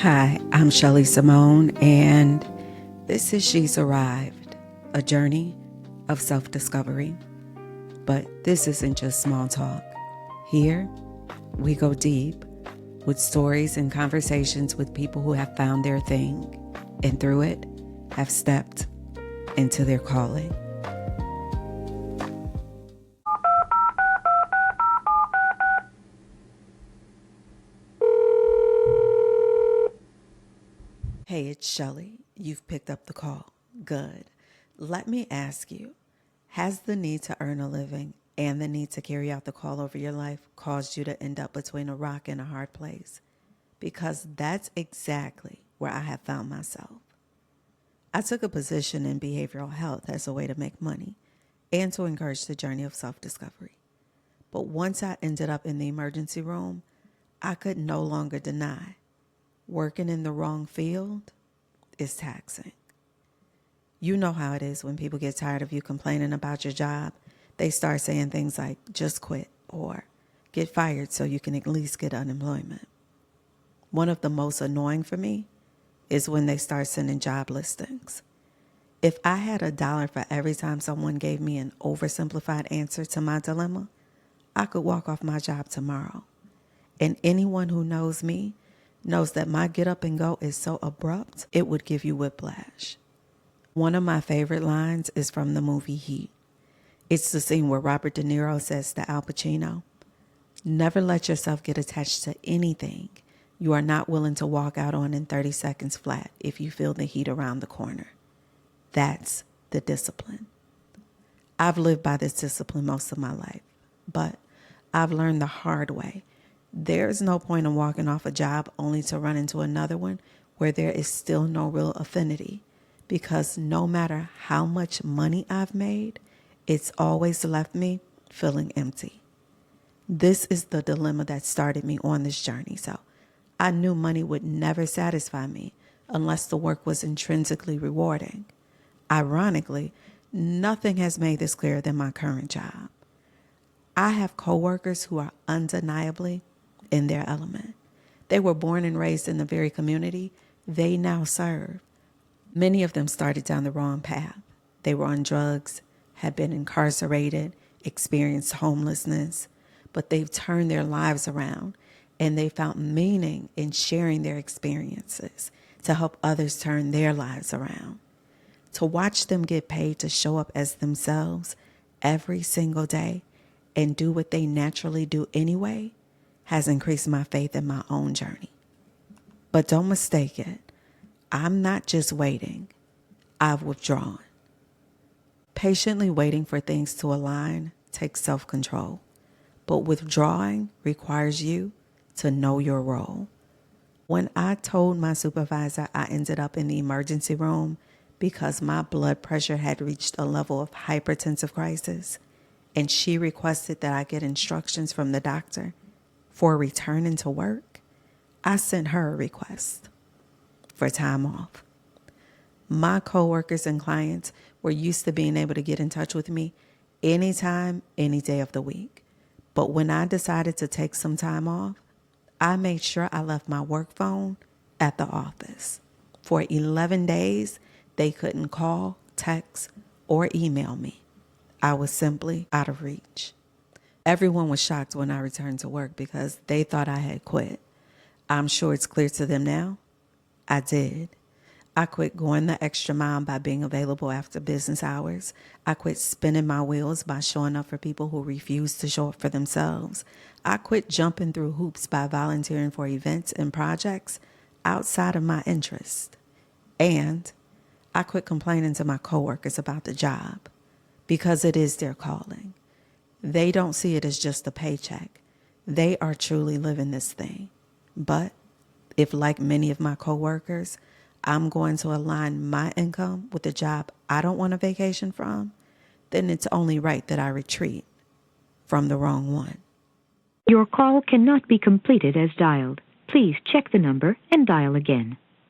Hi, I'm Shelley Samone, and this is She's Arrived, a journey of self-discovery. But this isn't just small talk. Here, we go deep with stories and conversations with people who have found their thing, and through it, have stepped into their calling. Hey, it's Shelley. You've picked up the call. Good. Let me ask you, has the need to earn a living and the need to carry out the call over your life caused you to end up between a rock and a hard place? Because that's exactly where I have found myself. I took a position in behavioral health as a way to make money and to encourage the journey of self-discovery. But once I ended up in the emergency room, I could no longer deny working in the wrong field is taxing. You know how it is when people get tired of you complaining about your job. They start saying things like, just quit or get fired so you can at least get unemployment. One of the most annoying for me is when they start sending job listings. If I had $1 for every time someone gave me an oversimplified answer to my dilemma, I could walk off my job tomorrow. And anyone who knows me knows that my get up and go is so abrupt, it would give you whiplash. One of my favorite lines is from the movie Heat. It's the scene where Robert De Niro says to Al Pacino, "Never let yourself get attached to anything you are not willing to walk out on in 30 seconds flat if you feel the heat around the corner." That's the discipline. I've lived by this discipline most of my life, but I've learned the hard way. There's no point in walking off a job only to run into another one where there is still no real affinity, because no matter how much money I've made, it's always left me feeling empty. This is the dilemma that started me on this journey. So I knew money would never satisfy me unless the work was intrinsically rewarding. Ironically, nothing has made this clearer than my current job. I have coworkers who are undeniably in their element. They were born and raised in the very community they now serve. Many of them started down the wrong path. They were on drugs, had been incarcerated, experienced homelessness, but they've turned their lives around and they found meaning in sharing their experiences to help others turn their lives around. To watch them get paid to show up as themselves every single day and do what they naturally do anyway has increased my faith in my own journey. But don't mistake it. I'm not just waiting. I've withdrawn. Patiently waiting for things to align takes self-control, but withdrawing requires you to know your role. When I told my supervisor I ended up in the emergency room because my blood pressure had reached a level of hypertensive crisis, and she requested that I get instructions from the doctor for returning to work, I sent her a request for time off. My coworkers and clients were used to being able to get in touch with me anytime, any day of the week. But when I decided to take some time off, I made sure I left my work phone at the office. For 11 days, they couldn't call, text, or email me. I was simply out of reach. Everyone was shocked when I returned to work because they thought I had quit. I'm sure it's clear to them now. I did. I quit going the extra mile by being available after business hours. I quit spinning my wheels by showing up for people who refuse to show up for themselves. I quit jumping through hoops by volunteering for events and projects outside of my interest. And I quit complaining to my coworkers about the job because it is their calling. They don't see it as just a paycheck. They are truly living this thing. But if, like many of my coworkers, I'm going to align my income with the job I don't want a vacation from, then it's only right that I retreat from the wrong one. Your call cannot be completed as dialed. Please check the number and dial again.